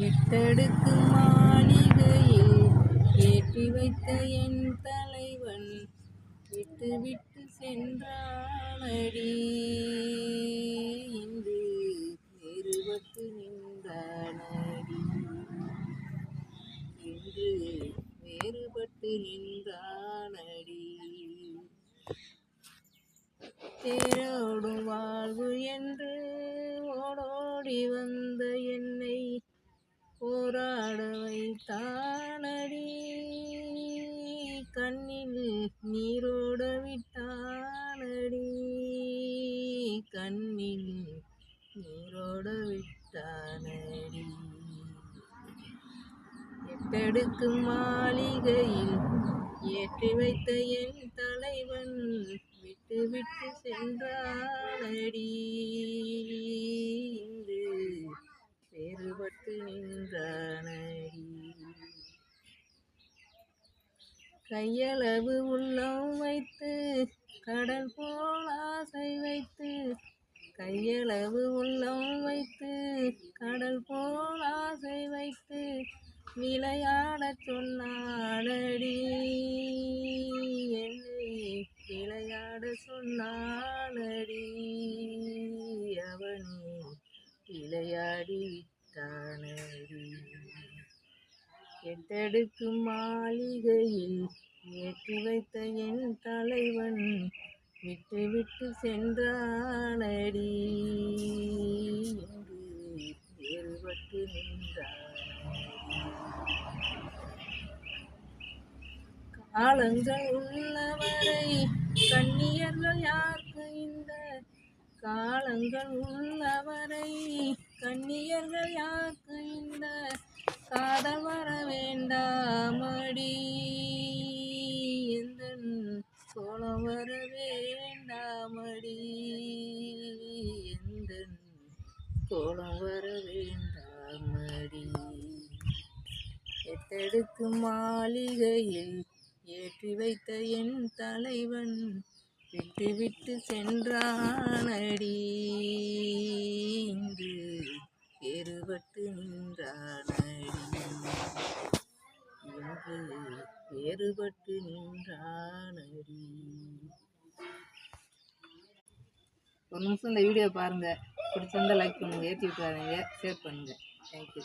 எட்டடுக்கு மாளிகையில் ஏற்றி வைத்த என் தலைவன் விட்டு விட்டு சென்றானடி. இன்று வேறுபட்டு நின்றானடி. இன்று வேறுபட்டு நின்றானடி. தேரோடும் வாழ்வு என்று ஓடோடி வந்த என்னை போராட வைத்தானடி. கண்ணில் நீரோட விட்டானடி. கண்ணில் நீரோட விட்டானடி. எட்டடுக்கு மாளிகையில் ஏற்றி வைத்த என் தலைவன் விட்டு விட்டு சென்றானடி. இன்று வேறுபட்டு நின்றானடி. கையளவு உள்ளம் வைத்து கடல் போல் ஆசை வைத்து, கையளவு உள்ளம் வைத்து கடல் போல் ஆசை வைத்து விளையாடச் சொன்னானடி. என்னை விளையாட சொன்னானடி. அவனே விளையாடி விட்டானடி. எட்டடுக்கு மாளிகையில் ஏற்றி வைத்த என் தலைவன் விட்டு விட்டு சென்றானடி. இன்று வேறுபட்டு நின்றானடி. காலங்கள் உள்ளவரை கண்ணியர்கள் யாருக்கு இந்த காலங்கள் உள்ளவரை கண்ணியர்கள் யாருக்கு இந்த காதல் வர வேண்டாமடி. எந்தன் கோலம் வர வேண்டாமடி. எந்தன் கோலம் வர வேண்டாமடி. எட்டடுக்கு மாளிகையில் ஏற்றி வைத்த என் தலைவன் விட்டு விட்டு சென்றானடி. இன்று வேறுபட்டு நின்றானடி. இன்று வேறுபட்டு நின்றானடி. ஒரு நிமிஷம் இந்த வீடியோ பாருங்கள். பிடிச்சிருந்தா லைக் பண்ணுங்கள், ஏற்றி விட்டுறாதீங்க, ஷேர் பண்ணுங்கள். தேங்க்யூ.